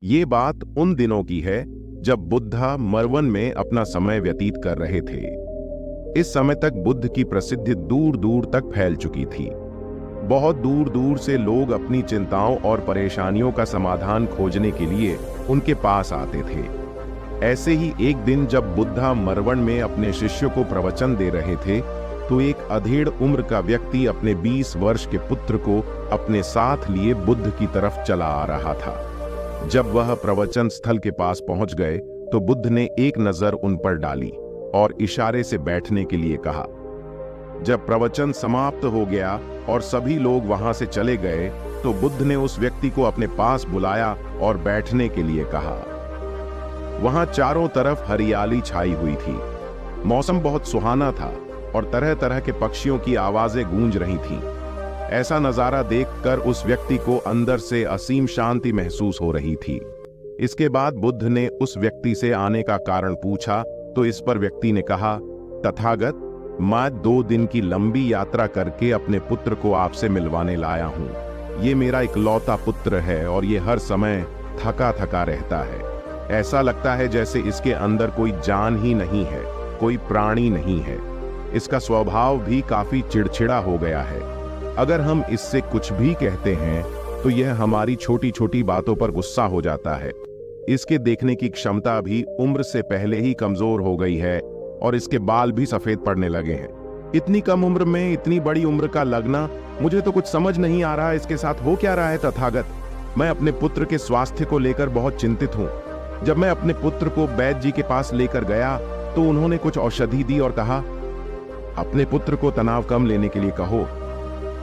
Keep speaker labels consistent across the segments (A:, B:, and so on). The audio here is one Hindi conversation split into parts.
A: ये बात उन दिनों की है जब बुद्धा मरवन में अपना समय व्यतीत कर रहे थे। इस समय तक बुद्ध की प्रसिद्धि दूर दूर तक फैल चुकी थी। बहुत दूर दूर से लोग अपनी चिंताओं और परेशानियों का समाधान खोजने के लिए उनके पास आते थे। ऐसे ही एक दिन जब बुद्धा मरवन में अपने शिष्यों को प्रवचन दे रहे थे, तो एक अधेड़ उम्र का व्यक्ति अपने 20 वर्ष के पुत्र को अपने साथ लिए बुद्ध की तरफ चला आ रहा था। जब वह प्रवचन स्थल के पास पहुंच गए, तो बुद्ध ने एक नजर उन पर डाली और इशारे से बैठने के लिए कहा। जब प्रवचन समाप्त हो गया और सभी लोग वहां से चले गए, तो बुद्ध ने उस व्यक्ति को अपने पास बुलाया और बैठने के लिए कहा। वहां चारों तरफ हरियाली छाई हुई थी। मौसम बहुत सुहाना था और तरह तरह के पक्षियों की आवाजें गूंज रही थीं। ऐसा नजारा देखकर उस व्यक्ति को अंदर से असीम शांति महसूस हो रही थी। इसके बाद बुद्ध ने उस व्यक्ति से आने का कारण पूछा, तो इस पर व्यक्ति ने कहा, तथागत, मैं 2 दिन की लंबी यात्रा करके अपने पुत्र को आपसे मिलवाने लाया हूं। ये मेरा इकलौता पुत्र है और ये हर समय थका थका रहता है। ऐसा लगता है जैसे इसके अंदर कोई जान ही नहीं है, कोई प्राणी नहीं है। इसका स्वभाव भी काफी चिड़चिड़ा हो गया है। अगर हम इससे कुछ भी कहते हैं तो यह हमारी छोटी छोटी बातों पर गुस्सा हो जाता है। इसके देखने की क्षमता भी उम्र से पहले ही कमजोर हो गई है और इसके बाल भी सफेद पड़ने लगे हैं। इतनी कम उम्र में इतनी बड़ी उम्र का लगना, मुझे तो कुछ समझ नहीं आ रहा इसके साथ हो क्या रहा है। तथागत, मैं अपने पुत्र के स्वास्थ्य को लेकर बहुत चिंतित हूँ। जब मैं अपने पुत्र को वैद्य जी के पास लेकर गया, तो उन्होंने कुछ औषधि दी और कहा, अपने पुत्र को तनाव कम लेने के लिए कहो।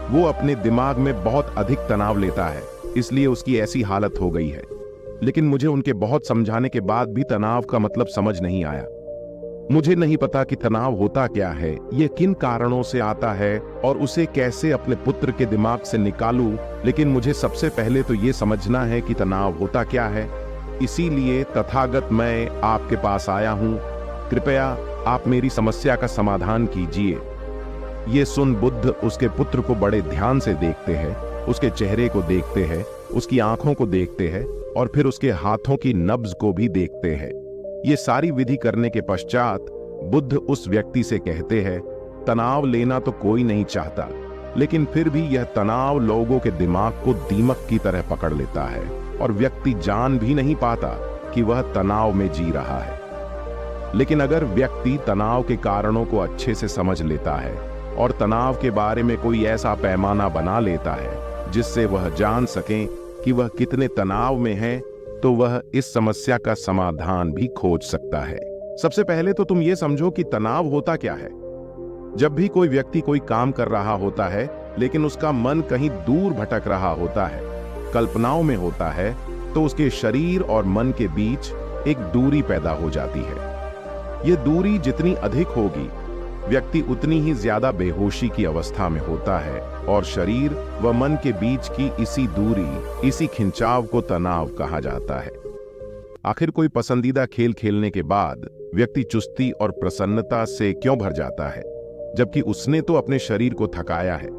A: वो अपने दिमाग में बहुत अधिक तनाव लेता है, इसलिए उसकी ऐसी हालत हो गई है। लेकिन मुझे उनके बहुत समझाने के बाद भी तनाव का मतलब समझ नहीं आया। मुझे नहीं पता कि तनाव होता क्या है, ये किन कारणों से आता है और उसे कैसे अपने पुत्र के दिमाग से निकालूं। लेकिन मुझे सबसे पहले तो ये समझना है कि तनाव होता क्या है। इसीलिए तथागत, मैं आपके पास आया हूं। कृपया आप मेरी समस्या का समाधान कीजिए। ये सुन बुद्ध उसके पुत्र को बड़े ध्यान से देखते हैं, उसके चेहरे को देखते हैं, उसकी आंखों को देखते हैं और फिर उसके हाथों की नब्ज को भी देखते हैं। ये सारी विधि करने के पश्चात बुद्ध उस व्यक्ति से कहते हैं, तनाव लेना तो कोई नहीं चाहता, लेकिन फिर भी यह तनाव लोगों के दिमाग को दीमक की तरह पकड़ लेता है और व्यक्ति जान भी नहीं पाता कि वह तनाव में जी रहा है। लेकिन अगर व्यक्ति तनाव के कारणों को अच्छे से समझ लेता है और तनाव के बारे में कोई ऐसा पैमाना बना लेता है जिससे वह जान सके कि वह कितने तनाव में है, तो वह इस समस्या का समाधान भी खोज सकता है। सबसे पहले तो तुम ये समझो कि तनाव होता क्या है। जब भी कोई व्यक्ति कोई काम कर रहा होता है, लेकिन उसका मन कहीं दूर भटक रहा होता है, कल्पनाओं में होता है, तो उसके शरीर और मन के बीच एक दूरी पैदा हो जाती है। यह दूरी जितनी अधिक होगी, व्यक्ति उतनी ही ज्यादा बेहोशी की अवस्था में होता है और शरीर व मन के बीच की इसी दूरी, इसी खिंचाव को तनाव कहा जाता है। आखिर कोई पसंदीदा खेल खेलने के बाद व्यक्ति चुस्ती और प्रसन्नता से क्यों भर जाता है, जबकि उसने तो अपने शरीर को थकाया है।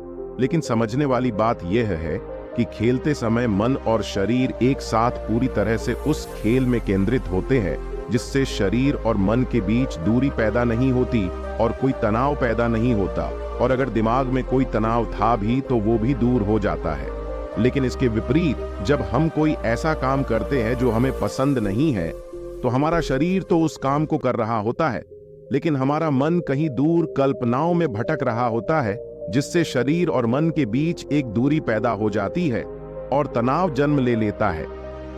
A: लेकिन समझने वाली बात यह है कि खेलते समय मन और शरीर एक साथ पूरी तरह से उस खेल में केंद्रित होते हैं, जिससे शरीर और मन के बीच दूरी पैदा नहीं होती और कोई तनाव पैदा नहीं होता। और अगर दिमाग में कोई तनाव था भी तो वो भी दूर हो जाता है। लेकिन इसके विपरीत, जब हम कोई ऐसा काम करते हैं जो हमें पसंद नहीं है, तो हमारा शरीर तो उस काम को कर रहा होता है, लेकिन हमारा मन कहीं दूर कल्पनाओं में भटक रहा होता है, जिससे शरीर और मन के बीच एक दूरी पैदा हो जाती है और तनाव जन्म ले लेता है।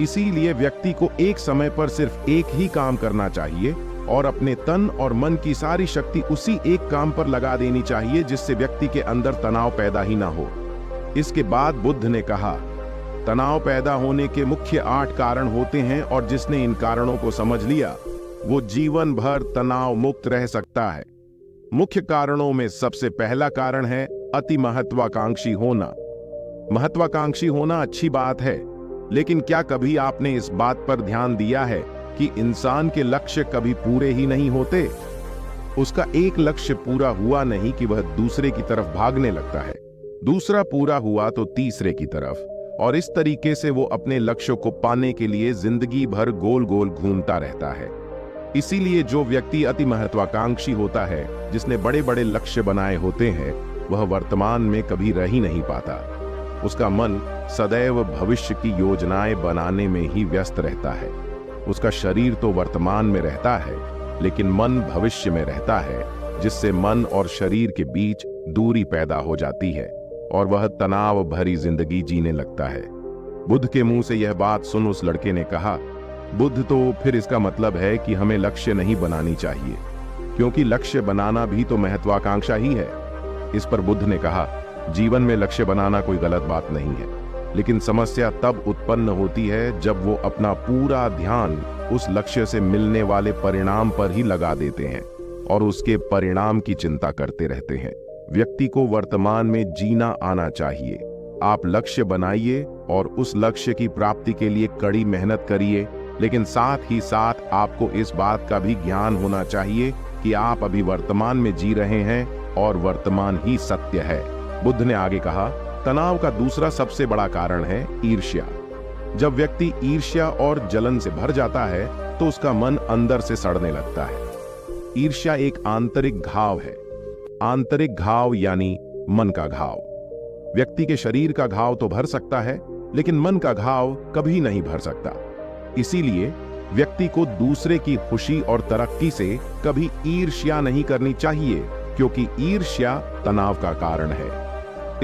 A: इसीलिए व्यक्ति को एक समय पर सिर्फ एक ही काम करना चाहिए और अपने तन और मन की सारी शक्ति उसी एक काम पर लगा देनी चाहिए, जिससे व्यक्ति के अंदर तनाव पैदा ही ना हो। इसके बाद बुद्ध ने कहा, तनाव पैदा होने के मुख्य 8 कारण होते हैं और जिसने इन कारणों को समझ लिया, वो जीवन भर तनाव मुक्त रह सकता है। मुख्य कारणों में सबसे पहला कारण है अति महत्वाकांक्षी होना। महत्वाकांक्षी होना अच्छी बात है, लेकिन क्या कभी आपने इस बात पर ध्यान दिया है कि इंसान के लक्ष्य कभी पूरे ही नहीं होते? उसका एक लक्ष्य पूरा हुआ नहीं कि वह दूसरे की तरफ भागने लगता है, दूसरा पूरा हुआ तो तीसरे की तरफ, और इस तरीके से वो अपने लक्ष्य को पाने के लिए जिंदगी भर गोल गोल घूमता रहता है। इसीलिए जो व्यक्ति अति महत्वाकांक्षी होता है, जिसने बड़े बड़े लक्ष्य बनाए होते हैं, वह वर्तमान में कभी रह ही नहीं पाता। उसका मन सदैव भविष्य की योजनाएं बनाने में ही व्यस्त रहता है। उसका शरीर तो वर्तमान में रहता है, लेकिन मन भविष्य में रहता है, जिससे मन और शरीर के बीच दूरी पैदा हो जाती है और वह तनाव भरी जिंदगी जीने लगता है। बुद्ध के मुंह से यह बात सुन उस लड़के ने कहा, बुद्ध, तो फिर इसका मतलब है कि हमें लक्ष्य नहीं बनानी चाहिए, क्योंकि लक्ष्य बनाना भी तो महत्वाकांक्षा ही है। इस पर बुद्ध ने कहा, जीवन में लक्ष्य बनाना कोई गलत बात नहीं है, लेकिन समस्या तब उत्पन्न होती है जब वो अपना पूरा ध्यान उस लक्ष्य से मिलने वाले परिणाम पर ही लगा देते हैं और उसके परिणाम की चिंता करते रहते हैं। व्यक्ति को वर्तमान में जीना आना चाहिए। आप लक्ष्य बनाइए और उस लक्ष्य की प्राप्ति के लिए कड़ी मेहनत करिए, लेकिन साथ ही साथ आपको इस बात का भी ज्ञान होना चाहिए कि आप अभी वर्तमान में जी रहे हैं और वर्तमान ही सत्य है। बुद्ध ने आगे कहा, तनाव का दूसरा सबसे बड़ा कारण है ईर्ष्या। जब व्यक्ति ईर्ष्या और जलन से भर जाता है तो उसका मन अंदर से सड़ने लगता है। ईर्ष्या एक आंतरिक घाव है। आंतरिक घाव यानी मन का घाव। व्यक्ति के शरीर का घाव तो भर सकता है, लेकिन मन का घाव कभी नहीं भर सकता। इसीलिए व्यक्ति को दूसरे की खुशी और तरक्की से कभी ईर्ष्या नहीं करनी चाहिए, क्योंकि ईर्ष्या तनाव का कारण है।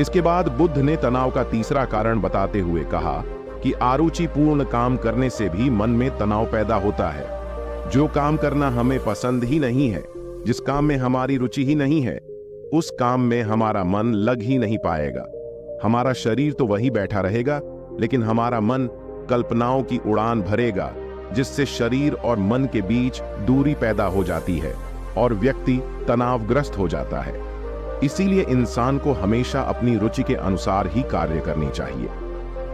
A: इसके बाद बुद्ध ने तनाव का तीसरा कारण बताते हुए कहा कि आरुचिपूर्ण काम करने से भी मन में तनाव पैदा होता है। जो काम करना हमें पसंद ही नहीं है, जिस काम में हमारी रुचि ही नहीं है, उस काम में हमारा मन लग ही नहीं पाएगा। हमारा शरीर तो वही बैठा रहेगा, लेकिन हमारा मन कल्पनाओं की उड़ान भरेगा, जिससे शरीर और मन के बीच दूरी पैदा हो जाती है और व्यक्ति तनावग्रस्त हो जाता है। इसीलिए इंसान को हमेशा अपनी रुचि के अनुसार ही कार्य करनी चाहिए।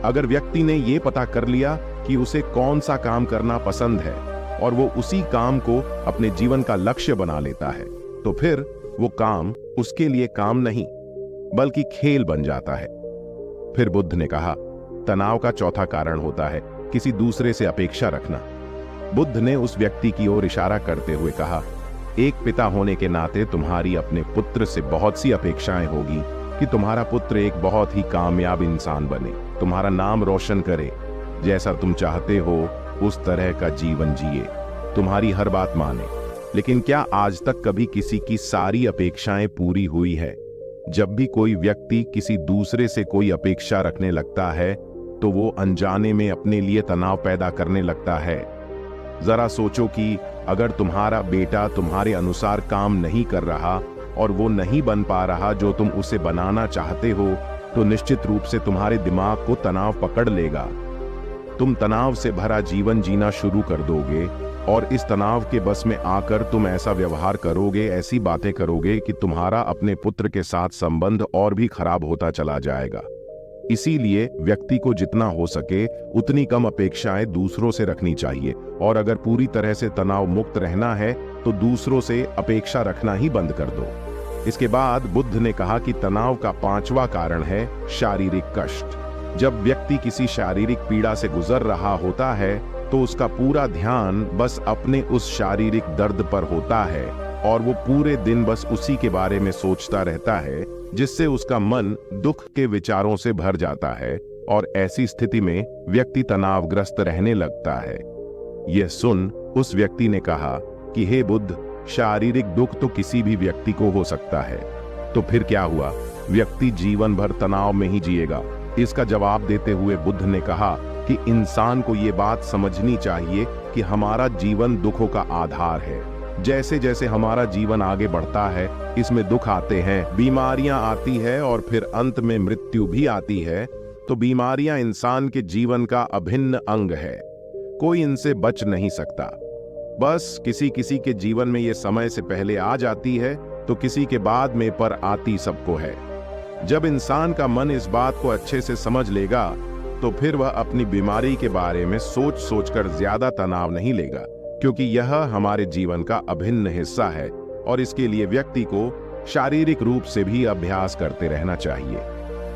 A: अगर व्यक्ति ने यह पता कर लिया कि उसे कौन सा काम करना पसंद है और वो उसी काम को अपने जीवन का लक्ष्य बना लेता है, तो फिर वो काम उसके लिए काम नहीं बल्कि खेल बन जाता है। फिर बुद्ध ने कहा, तनाव का चौथा कारण होता है किसी दूसरे से अपेक्षा रखना। बुद्ध ने उस व्यक्ति की ओर इशारा करते हुए कहा, एक पिता होने के नाते तुम्हारी अपने पुत्र से बहुत सी अपेक्षाएं होगी कि तुम्हारा पुत्र एक बहुत ही कामयाब इंसान बने, तुम्हारा नाम रोशन करे, जैसा तुम चाहते हो उस तरह का जीवन जिए, तुम्हारी हर बात माने। लेकिन क्या आज तक कभी किसी की सारी अपेक्षाएं पूरी हुई है? जब भी कोई व्यक्ति किसी दूसरे से कोई अपेक्षा रखने लगता है तो वो अनजाने में अपने लिए तनाव पैदा करने लगता है। जरा सोचो कि अगर तुम्हारा बेटा तुम्हारे अनुसार काम नहीं कर रहा और वो नहीं बन पा रहा जो तुम उसे बनाना चाहते हो, तो निश्चित रूप से तुम्हारे दिमाग को तनाव पकड़ लेगा। तुम तनाव से भरा जीवन जीना शुरू कर दोगे और इस तनाव के बस में आकर तुम ऐसा व्यवहार करोगे, ऐसी बातें करोगे कि तुम्हारा अपने पुत्र के साथ संबंध और भी खराब होता चला जाएगा। इसीलिए व्यक्ति को जितना हो सके उतनी कम अपेक्षाएं दूसरों से रखनी चाहिए, और अगर पूरी तरह से तनाव मुक्त रहना है तो दूसरों से अपेक्षा रखना ही बंद कर दो। इसके बाद बुद्ध ने कहा कि तनाव का पांचवा कारण है शारीरिक कष्ट। जब व्यक्ति किसी शारीरिक पीड़ा से गुजर रहा होता है तो उसका पूरा ध्यान बस अपने उस शारीरिक दर्द पर होता है और वो पूरे दिन बस उसी के बारे में सोचता रहता है, जिससे उसका मन दुख के विचारों से भर जाता है और ऐसी स्थिति में व्यक्ति तनावग्रस्त रहने लगता है। यह सुन उस व्यक्ति ने कहा कि हे बुद्ध, शारीरिक दुख तो किसी भी व्यक्ति को हो सकता है, तो फिर क्या हुआ? व्यक्ति जीवन भर तनाव में ही जिएगा। इसका जवाब देते हुए बुद्ध ने कहा कि इंसान को ये बात समझनी चाहिए कि हमारा जीवन दुखों का आधार है। जैसे जैसे हमारा जीवन आगे बढ़ता है, इसमें दुख आते हैं, बीमारियां आती है और फिर अंत में मृत्यु भी आती है। तो बीमारियां इंसान के जीवन का अभिन्न अंग है, कोई इनसे बच नहीं सकता। बस किसी किसी के जीवन में ये समय से पहले आ जाती है तो किसी के बाद में पर आती सबको है। जब इंसान का मन इस बात को अच्छे से समझ लेगा तो फिर वह अपनी बीमारी के बारे में सोच सोचकर ज्यादा तनाव नहीं लेगा, क्योंकि यह हमारे जीवन का अभिन्न हिस्सा है और इसके लिए व्यक्ति को शारीरिक रूप से भी अभ्यास करते रहना चाहिए।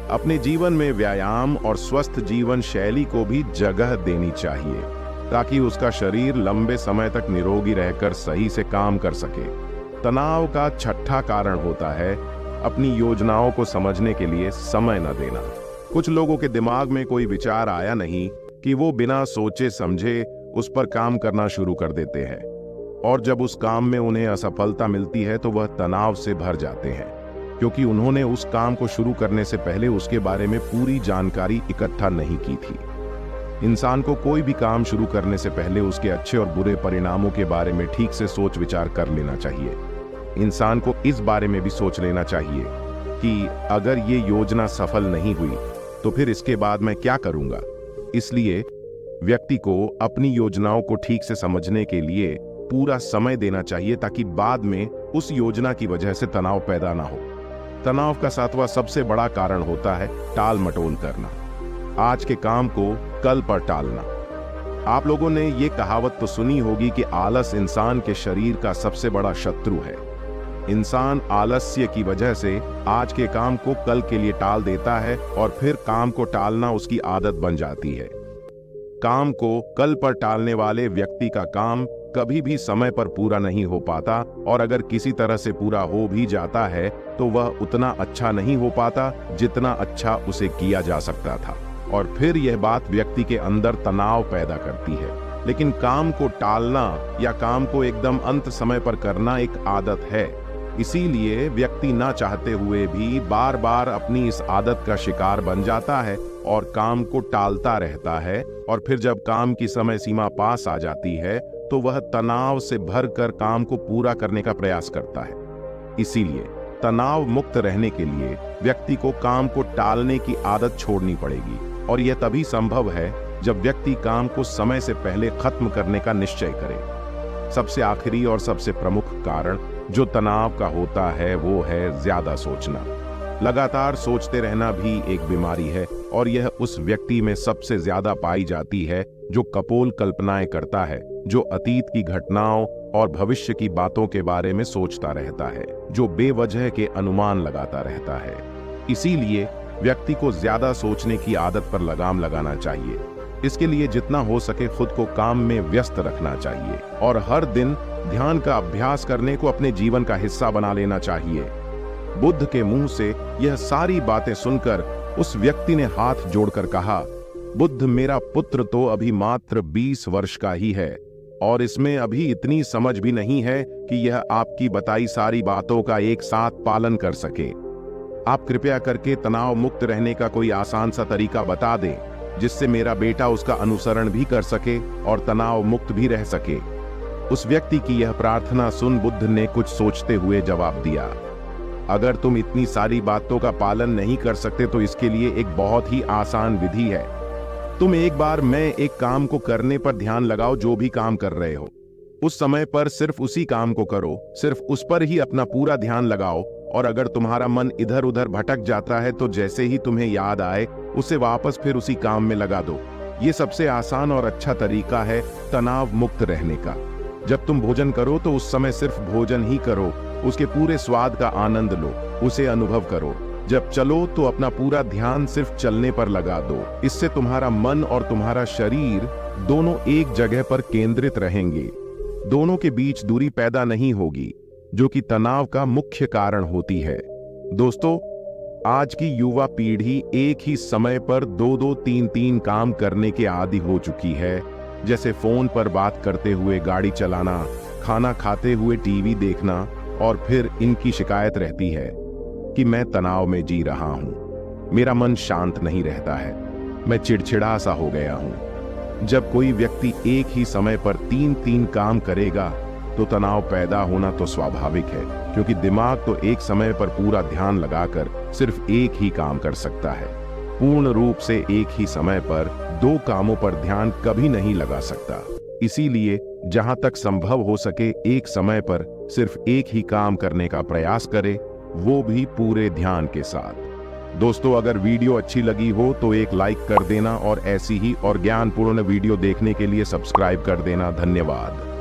A: अपने जीवन में व्यायाम और स्वस्थ जीवन शैली को भी जगह देनी चाहिए ताकि उसका शरीर लंबे समय तक निरोगी रहकर सही से काम कर सके। तनाव का छठा कारण होता है अपनी योजनाओं को समझने के लिए समय न देना। कुछ लोगों के दिमाग में कोई विचार आया नहीं कि वो बिना सोचे समझे उस पर काम करना शुरू कर देते हैं, और जब उस काम में उन्हें असफलता मिलती है तो वह तनाव से भर जाते हैं, क्योंकि उन्होंने उस काम को शुरू करने से पहले उसके बारे में पूरी जानकारी इकट्ठा नहीं की थी। इंसान को कोई भी काम शुरू करने से पहले उसके अच्छे और बुरे परिणामों के बारे में ठीक से सोच विचार कर लेना चाहिए। इंसान को इस बारे में भी सोच लेना चाहिए कि अगर ये योजना सफल नहीं हुई तो फिर इसके बाद मैं क्या करूंगा। इसलिए व्यक्ति को अपनी योजनाओं को ठीक से समझने के लिए पूरा समय देना चाहिए ताकि बाद में उस योजना की वजह से तनाव पैदा ना हो। तनाव का सातवां सबसे बड़ा कारण होता है टाल मटोल करना, आज के काम को कल पर टालना। आप लोगों ने ये कहावत तो सुनी होगी कि आलस इंसान के शरीर का सबसे बड़ा शत्रु है। इंसान आलस्य की वजह से आज के काम को कल के लिए टाल देता है और फिर काम को टालना उसकी आदत बन जाती है। काम को कल पर टालने वाले व्यक्ति का काम कभी भी समय पर पूरा नहीं हो पाता, और अगर किसी तरह से पूरा हो भी जाता है तो वह उतना अच्छा नहीं हो पाता जितना अच्छा उसे किया जा सकता था, और फिर यह बात व्यक्ति के अंदर तनाव पैदा करती है। लेकिन काम को टालना या काम को एकदम अंत समय पर करना एक आदत है, इसीलिए व्यक्ति ना चाहते हुए भी बार बार अपनी इस आदत का शिकार बन जाता है और काम को टालता रहता है, और फिर जब काम की समय सीमा पास आ जाती है तो वह तनाव से भरकर काम को पूरा करने का प्रयास करता है। इसीलिए तनाव मुक्त रहने के लिए व्यक्ति को काम को टालने की आदत छोड़नी पड़ेगी, और यह तभी संभव है जब व्यक्ति काम को समय से पहले खत्म करने का निश्चय करे। सबसे आखिरी और सबसे प्रमुख कारण जो तनाव का होता है वो है ज्यादा सोचना। लगातार सोचते रहना भी एक बीमारी है, और यह उस व्यक्ति में सबसे ज्यादा पाई जाती है जो कपोल कल्पनाएं करता है, जो अतीत की घटनाओं और भविष्य की बातों के बारे में सोचता रहता है, जो बेवजह के अनुमान लगाता रहता है। इसीलिए व्यक्ति को ज्यादा सोचने की आदत पर लगाम लगाना चाहिए। इसके लिए जितना हो सके खुद को काम में व्यस्त रखना चाहिए, और हर दिन ध्यान का अभ्यास करने को अपने जीवन का हिस्सा बना लेना चाहिए। बुद्ध के मुंह से यह सारी बातें सुनकर उस व्यक्ति ने हाथ जोड़कर कहा, बुद्ध, मेरा पुत्र तो अभी मात्र 20 वर्ष का ही है, और इसमें अभी इतनी समझ भी नहीं है कि यह आपकी बताई सारी बातों का एक साथ पालन कर सके। आप कृपया करके तनाव मुक्त रहने का कोई आसान सा तरीका बता दें जिससे मेरा बेटा उसका अनुसरण भी कर सके और तनाव मुक्त भी रह सके। उस व्यक्ति की यह प्रार्थना सुन बुद्ध ने कुछ सोचते हुए जवाब दिया, अगर तुम इतनी सारी बातों का पालन नहीं कर सकते तो इसके लिए एक बहुत ही आसान विधि है। तुम एक बार मैं एक काम को करने पर ध्यान लगाओ, जो भी काम कर रहे हो उस समय पर सिर्फ उसी काम को करो, सिर्फ उस पर ही अपना पूरा ध्यान लगाओ, और अगर तुम्हारा मन इधर उधर भटक जाता है तो जैसे ही तुम्हें याद आए उसे वापस फिर उसी काम में लगा दो। ये सबसे आसान और अच्छा तरीका है तनाव मुक्त रहने का। जब तुम भोजन करो तो उस समय सिर्फ भोजन ही करो, उसके पूरे स्वाद का आनंद लो, उसे अनुभव करो। जब चलो तो अपना पूरा ध्यान सिर्फ चलने पर लगा दो। इससे तुम्हारा मन और तुम्हारा शरीर दोनों एक जगह पर केंद्रित रहेंगे, दोनों के बीच दूरी पैदा नहीं होगी, जो कि तनाव का मुख्य कारण होती है। दोस्तों, आज की युवा पीढ़ी एक ही समय पर 2-2, 3-3 काम करने के आदी हो चुकी है, जैसे फोन पर बात करते हुए गाड़ी चलाना, खाना खाते हुए टीवी देखना, और फिर इनकी शिकायत रहती है कि मैं तनाव में जी रहा हूं, मेरा मन शांत नहीं रहता है, मैं चिड़चिड़ा सा हो गया हूं। जब कोई व्यक्ति एक ही समय पर 3-3 काम करेगा तो तनाव पैदा होना तो स्वाभाविक है, क्योंकि दिमाग तो एक समय पर पूरा ध्यान लगाकर सिर्फ एक ही काम कर सकता है। पूर्ण रूप से एक ही समय पर 2 कामों पर ध्यान कभी नहीं लगा सकता। इसीलिए जहां तक संभव हो सके एक समय पर सिर्फ एक ही काम करने का प्रयास करें, वो भी पूरे ध्यान के साथ। दोस्तों, अगर वीडियो अच्छी लगी हो तो एक लाइक कर देना, और ऐसी ही और ज्ञानपूर्ण वीडियो देखने के लिए सब्सक्राइब कर देना। धन्यवाद।